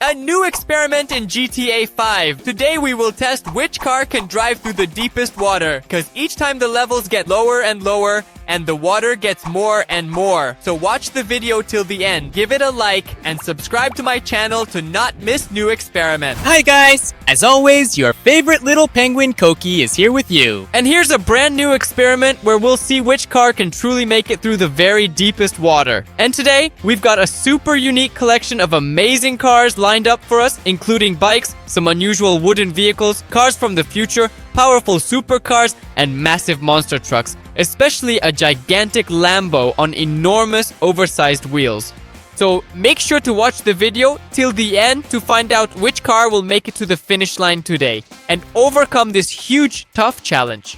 A new experiment in GTA 5. Today we will test which car can drive through the deepest water. Because each time the levels get lower and lower, and the water gets more and more. So watch the video till the end. Give it a like and subscribe to my channel to not miss new experiments. Hi guys! As always, your favorite little penguin Koki is here with you. And here's a brand new experiment where we'll see which car can truly make it through the very deepest water. And today, we've got a super unique collection of amazing cars lined up for us, including bikes, some unusual wooden vehicles, cars from the future, powerful supercars, and massive monster trucks, especially a gigantic Lambo on enormous oversized wheels. So make sure to watch the video till the end to find out which car will make it to the finish line today and overcome this huge, tough challenge.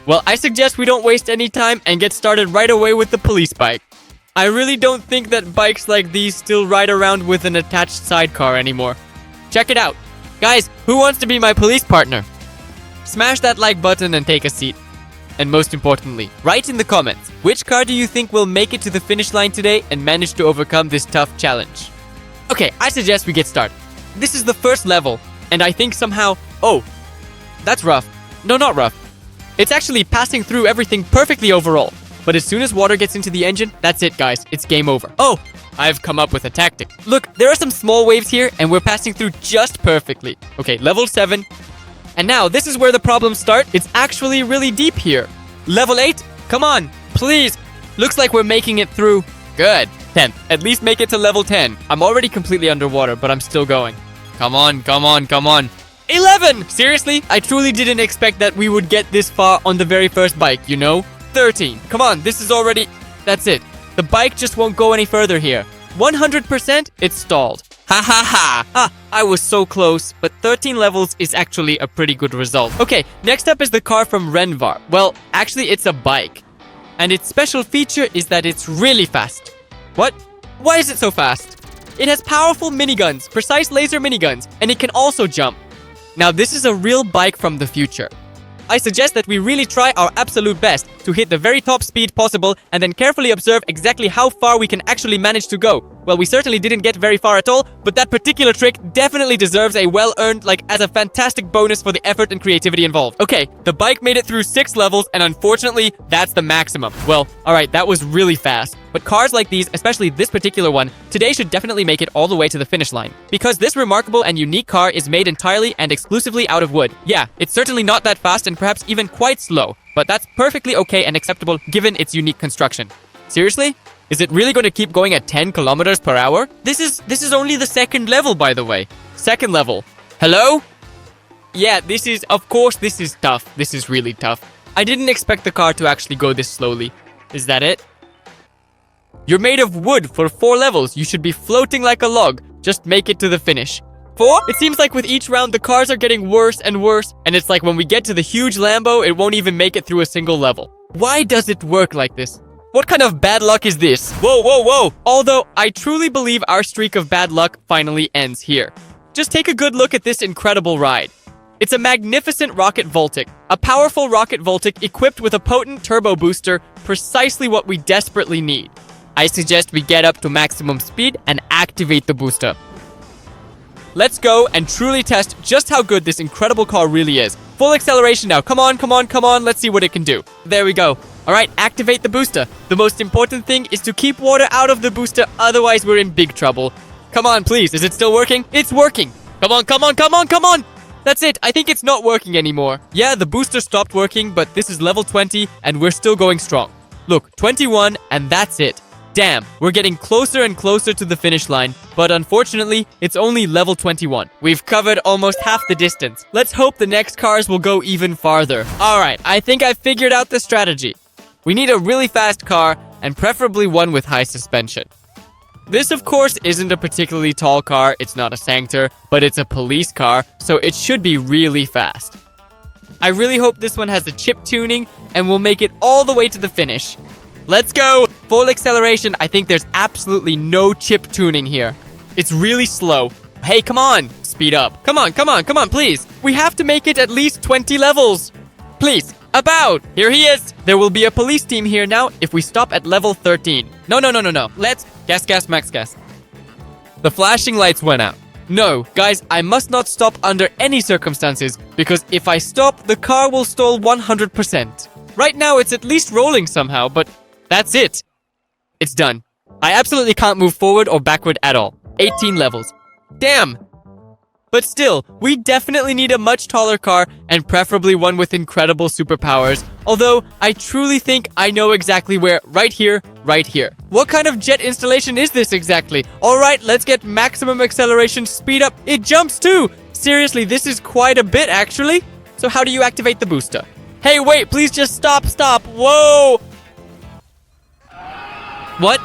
Well, I suggest we don't waste any time and get started right away with the police bike. I really don't think that bikes like these still ride around with an attached sidecar anymore. Check it out. Guys, who wants to be my police partner? Smash that like button and take a seat. And most importantly, write in the comments, which car do you think will make it to the finish line today and manage to overcome this tough challenge? Okay, I suggest we get started. This is the first level, and I think somehow... Oh, that's rough. No, not rough. It's actually passing through everything perfectly overall. But as soon as water gets into the engine, that's it guys, it's game over. Oh, I've come up with a tactic. Look, there are some small waves here, and we're passing through just perfectly. Okay, level 7. And now, this is where the problems start. It's actually really deep here. Level 8? Come on, please. Looks like we're making it through. Good. 10. At least make it to level 10. I'm already completely underwater, but I'm still going. Come on, come on, come on. 11! Seriously? I truly didn't expect that we would get this far on the very first bike, you know? 13. Come on, this is already... That's it. The bike just won't go any further here. 100%, it's stalled. Ha ha ha! Ah, I was so close, but 13 levels is actually a pretty good result. Okay, next up is the car from Renvar. Well, actually it's a bike. And its special feature is that it's really fast. What? Why is it so fast? It has powerful miniguns, precise laser miniguns, and it can also jump. Now this is a real bike from the future. I suggest that we really try our absolute best to hit the very top speed possible and then carefully observe exactly how far we can actually manage to go. Well, we certainly didn't get very far at all, but that particular trick definitely deserves a well-earned, as a fantastic bonus for the effort and creativity involved. Okay, the bike made it through 6 levels, and unfortunately, that's the maximum. Well, alright, that was really fast. But cars like these, especially this particular one, today should definitely make it all the way to the finish line. Because this remarkable and unique car is made entirely and exclusively out of wood. Yeah, it's certainly not that fast and perhaps even quite slow, but that's perfectly okay and acceptable given its unique construction. Seriously? Is it really going to keep going at 10 kilometers per hour? This is only the second level, by the way. Second level. Hello? Yeah, of course this is tough. This is really tough. I didn't expect the car to actually go this slowly. Is that it? You're made of wood for 4 levels. You should be floating like a log. Just make it to the finish. 4? It seems like with each round, the cars are getting worse and worse. And it's like when we get to the huge Lambo, it won't even make it through a single level. Why does it work like this? What kind of bad luck is this? Whoa, whoa, whoa! Although, I truly believe our streak of bad luck finally ends here. Just take a good look at this incredible ride. It's a magnificent rocket Voltic. A powerful rocket Voltic equipped with a potent turbo booster, precisely what we desperately need. I suggest we get up to maximum speed and activate the booster. Let's go and truly test just how good this incredible car really is. Full acceleration now. Come on, come on, come on. Let's see what it can do. There we go. Alright, activate the booster. The most important thing is to keep water out of the booster, otherwise we're in big trouble. Come on, please. Is it still working? It's working. Come on, come on, come on, come on. That's it. I think it's not working anymore. Yeah, the booster stopped working, but this is level 20 and we're still going strong. Look, 21 and that's it. Damn, we're getting closer and closer to the finish line, but unfortunately, it's only level 21. We've covered almost half the distance. Let's hope the next cars will go even farther. Alright, I think I've figured out the strategy. We need a really fast car, and preferably one with high suspension. This, of course, isn't a particularly tall car, it's not a sanctor, but it's a police car, so it should be really fast. I really hope this one has a chip tuning, and will make it all the way to the finish. Let's go! Full acceleration. I think there's absolutely no chip tuning here. It's really slow. Hey, come on! Speed up. Come on, come on, come on, please! We have to make it at least 20 levels! Please! About! Here he is! There will be a police team here now if we stop at level 13. No. Let's... Gas, max gas. The flashing lights went out. No, guys, I must not stop under any circumstances, because if I stop, the car will stall 100%. Right now, it's at least rolling somehow, but that's it. It's done. I absolutely can't move forward or backward at all. 18 levels. Damn! But still, we definitely need a much taller car, and preferably one with incredible superpowers. Although, I truly think I know exactly where. Right here, right here. What kind of jet installation is this exactly? Alright, let's get maximum acceleration, speed up. It jumps too! Seriously, this is quite a bit actually. So how do you activate the booster? Hey, wait, please just stop. Whoa! What?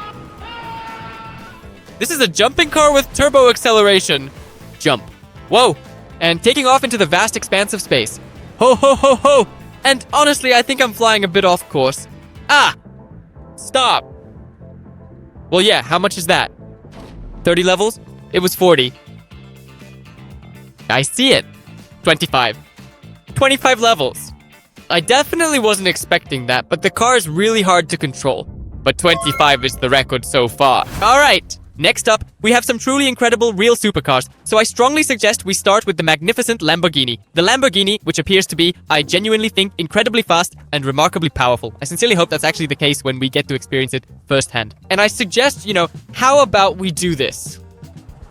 This is a jumping car with turbo acceleration. Jump. Whoa! And taking off into the vast expanse of space. Ho ho ho ho! And honestly, I think I'm flying a bit off course. Ah! Stop! Well, yeah, how much is that? 30 levels? It was 40. I see it. 25. 25 levels. I definitely wasn't expecting that, but the car is really hard to control. But 25 is the record so far. Alright! Next up, we have some truly incredible real supercars, so I strongly suggest we start with the magnificent Lamborghini. The Lamborghini, which appears to be, I genuinely think, incredibly fast and remarkably powerful. I sincerely hope that's actually the case when we get to experience it firsthand. And I suggest, how about we do this?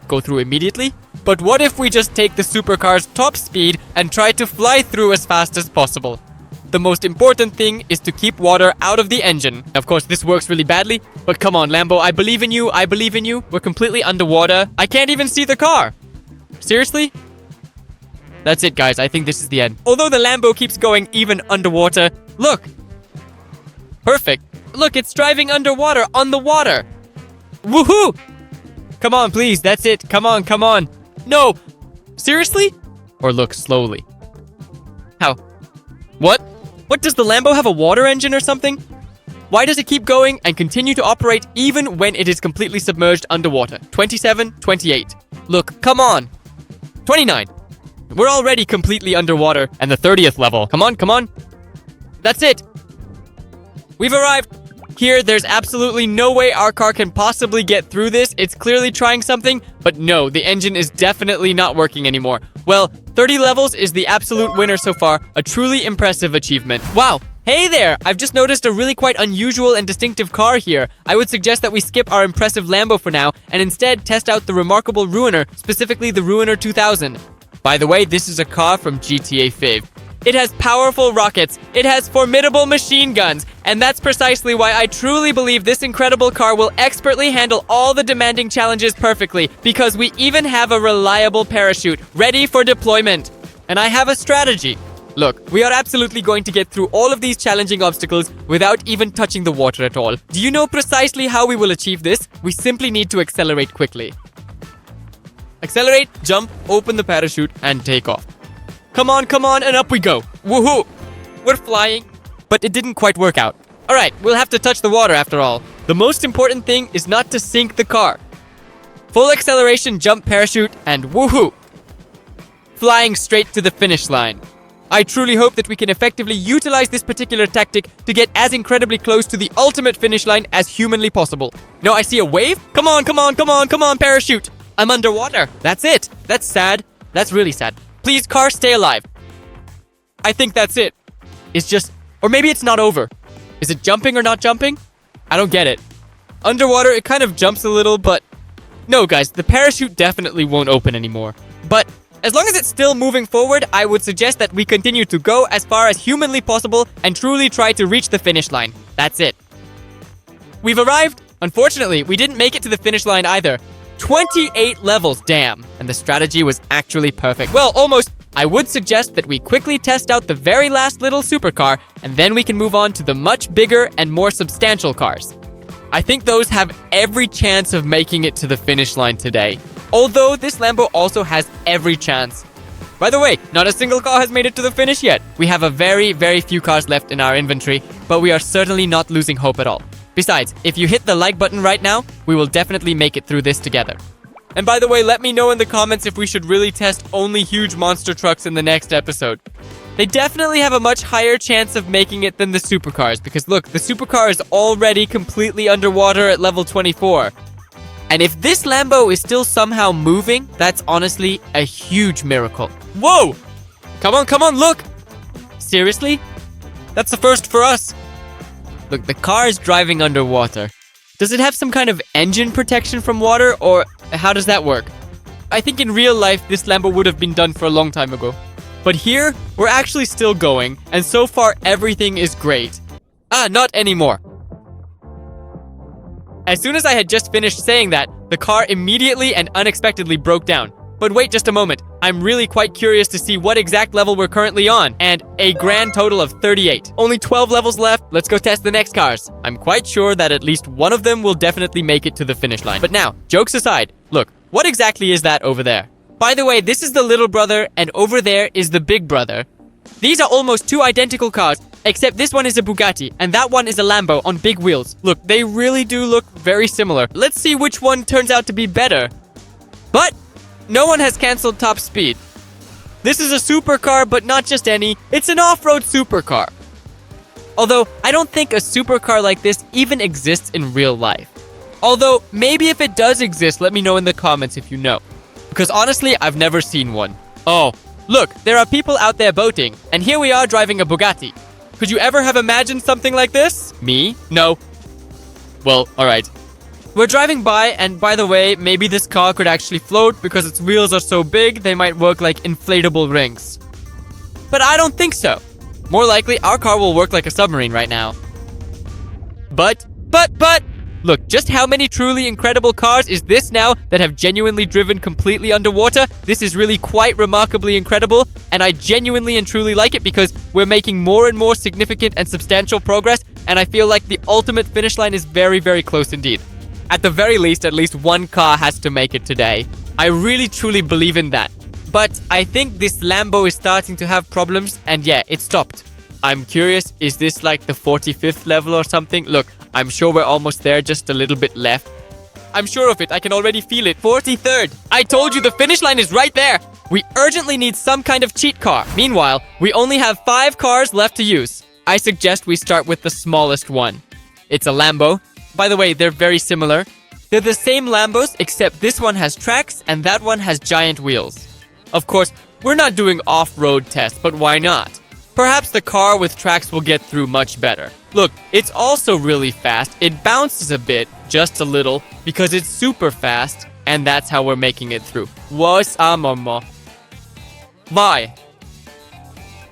Go through immediately? But what if we just take the supercar's top speed and try to fly through as fast as possible? The most important thing is to keep water out of the engine. Of course, this works really badly, but come on, Lambo, I believe in you. We're completely underwater. I can't even see the car. Seriously? That's it, guys. I think this is the end. Although the Lambo keeps going even underwater. Look. Perfect. Look, it's driving underwater on the water. Woohoo! Come on, please. That's it. Come on. No. Seriously? Or look slowly. How? What? What, does the Lambo have a water engine or something? Why does it keep going and continue to operate even when it is completely submerged underwater? 27, 28. Look, come on. 29. We're already completely underwater. And the 30th level. Come on. That's it. We've arrived. Here, there's absolutely no way our car can possibly get through this. It's clearly trying something, but no, the engine is definitely not working anymore. Well, 30 levels is the absolute winner so far, a truly impressive achievement. Wow, hey there! I've just noticed a really quite unusual and distinctive car here. I would suggest that we skip our impressive Lambo for now, and instead test out the remarkable Ruiner, specifically the Ruiner 2000. By the way, this is a car from GTA 5. It has powerful rockets, it has formidable machine guns, and that's precisely why I truly believe this incredible car will expertly handle all the demanding challenges perfectly, because we even have a reliable parachute ready for deployment. And I have a strategy. Look, we are absolutely going to get through all of these challenging obstacles without even touching the water at all. Do you know precisely how we will achieve this? We simply need to accelerate quickly. Accelerate, jump, open the parachute, and take off. Come on, and up we go. Woohoo! We're flying. But it didn't quite work out. Alright, we'll have to touch the water after all. The most important thing is not to sink the car. Full acceleration, jump, parachute, and woohoo! Flying straight to the finish line. I truly hope that we can effectively utilize this particular tactic to get as incredibly close to the ultimate finish line as humanly possible. No, I see a wave. Come on, parachute. I'm underwater. That's it. That's sad. That's really sad. Please, car, stay alive. I think that's it. It's just... Or maybe it's not over. Is it jumping or not jumping? I don't get it. Underwater, it kind of jumps a little, but... No, guys, the parachute definitely won't open anymore. But as long as it's still moving forward, I would suggest that we continue to go as far as humanly possible and truly try to reach the finish line. That's it. We've arrived. Unfortunately, we didn't make it to the finish line either. 28 levels, damn. And the strategy was actually perfect. Well, almost. I would suggest that we quickly test out the very last little supercar, and then we can move on to the much bigger and more substantial cars. I think those have every chance of making it to the finish line today. Although this Lambo also has every chance. By the way, not a single car has made it to the finish yet. We have a very, very few cars left in our inventory, but we are certainly not losing hope at all. Besides, if you hit the like button right now, we will definitely make it through this together. And by the way, let me know in the comments if we should really test only huge monster trucks in the next episode. They definitely have a much higher chance of making it than the supercars, because look, the supercar is already completely underwater at level 24. And if this Lambo is still somehow moving, that's honestly a huge miracle. Whoa! Come on, look! Seriously? That's the first for us. Look, the car is driving underwater. Does it have some kind of engine protection from water, or how does that work? I think in real life, this Lambo would have been done for a long time ago. But here, we're actually still going, and so far everything is great. Not anymore. As soon as I had just finished saying that, the car immediately and unexpectedly broke down. But wait just a moment, I'm really quite curious to see what exact level we're currently on, and a grand total of 38. Only 12 levels left, let's go test the next cars. I'm quite sure that at least one of them will definitely make it to the finish line. But now, jokes aside, look, what exactly is that over there? By the way, this is the little brother, and over there is the big brother. These are almost two identical cars, except this one is a Bugatti, and that one is a Lambo on big wheels. Look, they really do look very similar. Let's see which one turns out to be better. But no one has cancelled top speed. This is a supercar, but not just any. It's an off-road supercar. Although, I don't think a supercar like this even exists in real life. Although, maybe if it does exist, let me know in the comments if you know. Because honestly, I've never seen one. Oh, look, there are people out there boating, and here we are driving a Bugatti. Could you ever have imagined something like this? Me? No. Well, alright. We're driving by, and by the way, maybe this car could actually float because its wheels are so big, they might work like inflatable rings. But I don't think so. More likely, our car will work like a submarine right now. But, look, just how many truly incredible cars is this now that have genuinely driven completely underwater? This is really quite remarkably incredible, and I genuinely and truly like it because we're making more and more significant and substantial progress, and I feel like the ultimate finish line is very, very close indeed. At the very least, at least one car has to make it today. I really truly believe in that. But I think this Lambo is starting to have problems, and yeah, it stopped. I'm curious, is this like the 45th level or something? Look, I'm sure we're almost there, just a little bit left. I'm sure of it, I can already feel it. 43rd! I told you the finish line is right there! We urgently need some kind of cheat car. Meanwhile, we only have 5 cars left to use. I suggest we start with the smallest one. It's a Lambo. By the way, they're very similar. They're the same Lambos, except this one has tracks and that one has giant wheels. Of course, we're not doing off-road tests, but why not? Perhaps the car with tracks will get through much better. Look, it's also really fast. It bounces a bit, just a little, because it's super fast, and that's how we're making it through. Why?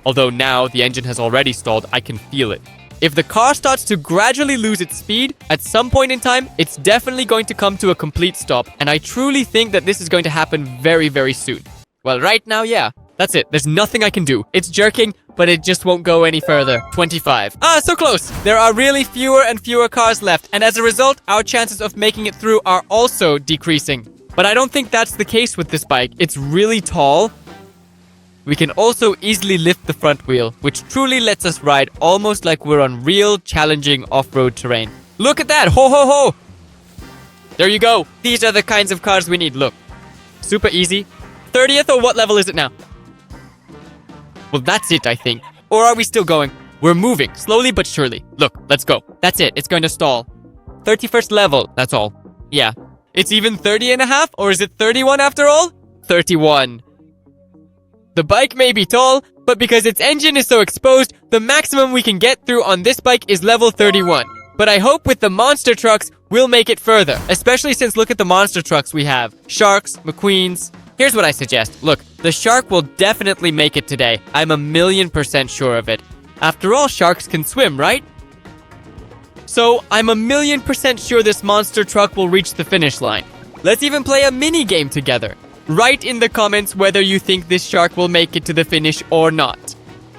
Although now the engine has already stalled, I can feel it. If the car starts to gradually lose its speed, at some point in time, it's definitely going to come to a complete stop, and I truly think that this is going to happen very, very soon. Well, right now, yeah. That's it. There's nothing I can do. It's jerking, but it just won't go any further. 25. So close. There are really fewer and fewer cars left, and as a result, our chances of making it through are also decreasing. But I don't think that's the case with this bike. It's really tall. We can also easily lift the front wheel, which truly lets us ride almost like we're on real, challenging off-road terrain. Look at that! Ho, ho, ho! There you go. These are the kinds of cars we need. Look. Super easy. 30th, or what level is it now? Well, that's it, I think. Or are we still going? We're moving, slowly but surely. Look, let's go. That's it. It's going to stall. 31st level, that's all. Yeah. It's even 30 and a half, or is it 31 after all? 31. The bike may be tall, but because its engine is so exposed, the maximum we can get through on this bike is level 31. But I hope with the monster trucks, we'll make it further. Especially since look at the monster trucks we have. Sharks, McQueens. Here's what I suggest. Look, the Shark will definitely make it today. I'm 1,000,000% sure of it. After all, sharks can swim, right? So, I'm 1,000,000% sure this monster truck will reach the finish line. Let's even play a mini game together. Write in the comments whether you think this shark will make it to the finish or not.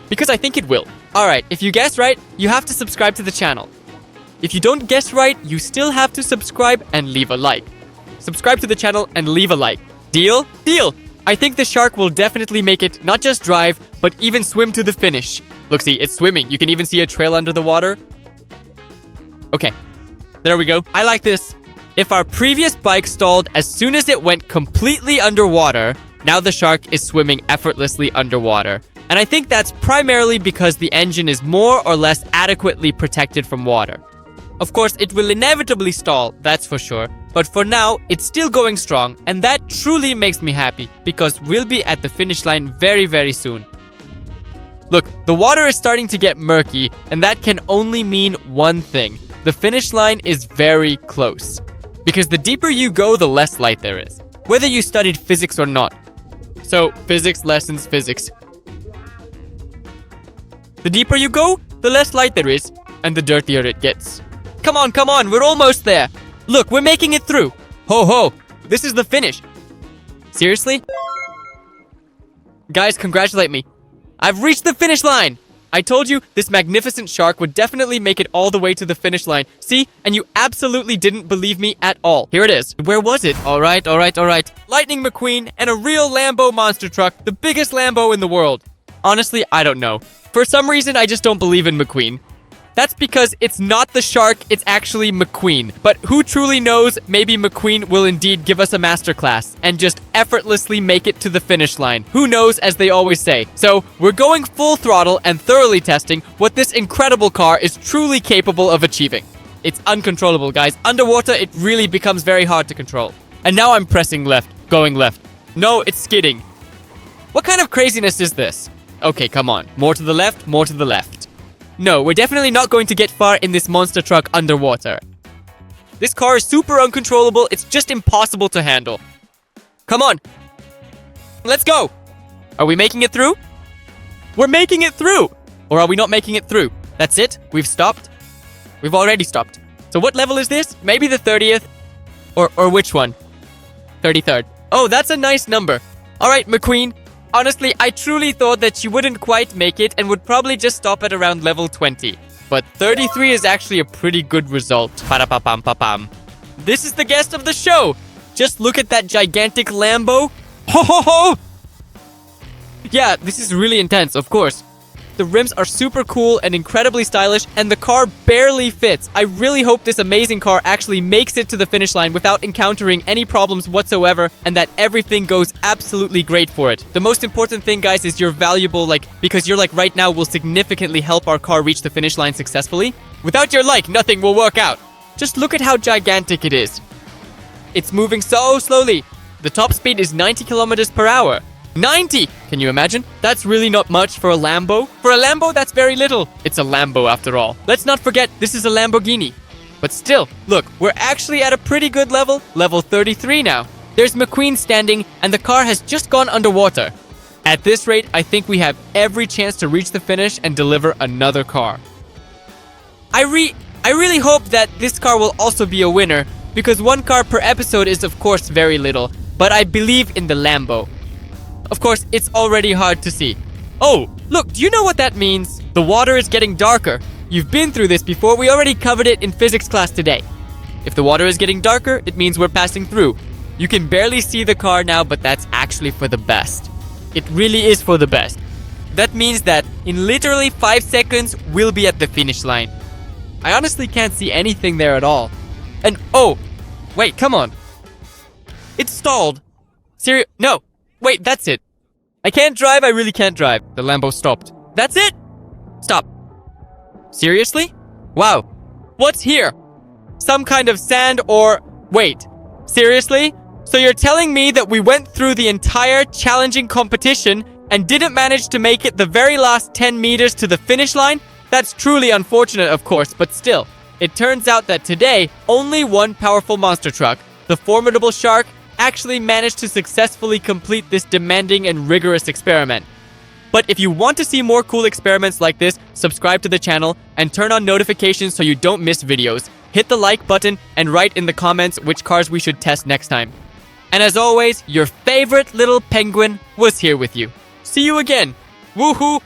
Because I think it will. Alright, if you guess right, you have to subscribe to the channel. If you don't guess right, you still have to subscribe and leave a like. Subscribe to the channel and leave a like. Deal? Deal! I think the shark will definitely make it not just drive, but even swim to the finish. Look, see, it's swimming. You can even see a trail under the water. Okay, there we go. I like this. If our previous bike stalled as soon as it went completely underwater, now the shark is swimming effortlessly underwater. And I think that's primarily because the engine is more or less adequately protected from water. Of course, it will inevitably stall, that's for sure, But for now, it's still going strong, and that truly makes me happy because we'll be at the finish line very, very soon. Look, the water is starting to get murky, and that can only mean one thing. The finish line is very close. Because the deeper you go, the less light there is, whether you studied physics or not. So, physics lessons, physics. The deeper you go, the less light there is, and the dirtier it gets. Come on, we're almost there. Look, we're making it through. Ho ho, this is the finish. Seriously? Guys, congratulate me. I've reached the finish line. I told you this magnificent shark would definitely make it all the way to the finish line. See? And you absolutely didn't believe me at all. Here it is. Where was it? All right. Lightning McQueen and a real Lambo monster truck, the biggest Lambo in the world. Honestly, I don't know. For some reason, I just don't believe in McQueen. That's because it's not the shark, it's actually McQueen. But who truly knows, maybe McQueen will indeed give us a masterclass and just effortlessly make it to the finish line. Who knows, as they always say. So, we're going full throttle and thoroughly testing what this incredible car is truly capable of achieving. It's uncontrollable, guys. Underwater, it really becomes very hard to control. And now I'm pressing left, going left. No, it's skidding. What kind of craziness is this? Okay, come on. More to the left, more to the left. No, we're definitely not going to get far in this monster truck underwater. This car is super uncontrollable. It's just impossible to handle. Come on. Let's go. Are we making it through? We're making it through. Or are we not making it through? That's it? We've stopped? We've already stopped. So what level is this? Maybe the 30th? Or which one? 33rd. Oh, that's a nice number. All right, McQueen. Honestly, I truly thought that you wouldn't quite make it and would probably just stop at around level 20. But 33 is actually a pretty good result. Pa-da-pa-pam-pa-pam. This is the guest of the show. Just look at that gigantic Lambo. Ho ho ho! Yeah, this is really intense, of course. The rims are super cool and incredibly stylish, and the car barely fits. I really hope this amazing car actually makes it to the finish line without encountering any problems whatsoever, and that everything goes absolutely great for it. The most important thing, guys, is you're valuable, because you're right now will significantly help our car reach the finish line successfully. Without your nothing will work out. Just look at how gigantic it is. It's moving so slowly. The top speed is 90 kilometers per hour. 90! Can you imagine? That's really not much for a Lambo. For a Lambo, that's very little. It's a Lambo after all. Let's not forget, this is a Lamborghini. But still, look, we're actually at a pretty good level. Level 33 now. There's McQueen standing, and the car has just gone underwater. At this rate, I think we have every chance to reach the finish and deliver another car. I really hope that this car will also be a winner, because one car per episode is of course very little, but I believe in the Lambo. Of course, it's already hard to see. Oh, look, do you know what that means? The water is getting darker. You've been through this before. We already covered it in physics class today. If the water is getting darker, it means we're passing through. You can barely see the car now, but that's actually for the best. It really is for the best. That means that in literally 5 seconds, we'll be at the finish line. I honestly can't see anything there at all. And oh, wait, come on. It's stalled. No. Wait, that's it. I can't drive, I really can't drive. The Lambo stopped. That's it? Stop. Seriously? Wow. What's here? Some kind of sand or... Wait. Seriously? So you're telling me that we went through the entire challenging competition and didn't manage to make it the very last 10 meters to the finish line? That's truly unfortunate, of course, but still. It turns out that today, only one powerful monster truck, the formidable shark, actually managed to successfully complete this demanding and rigorous experiment. But if you want to see more cool experiments like this, subscribe to the channel and turn on notifications so you don't miss videos. Hit the like button and write in the comments which cars we should test next time. And as always, your favorite little penguin was here with you. See you again. Woohoo!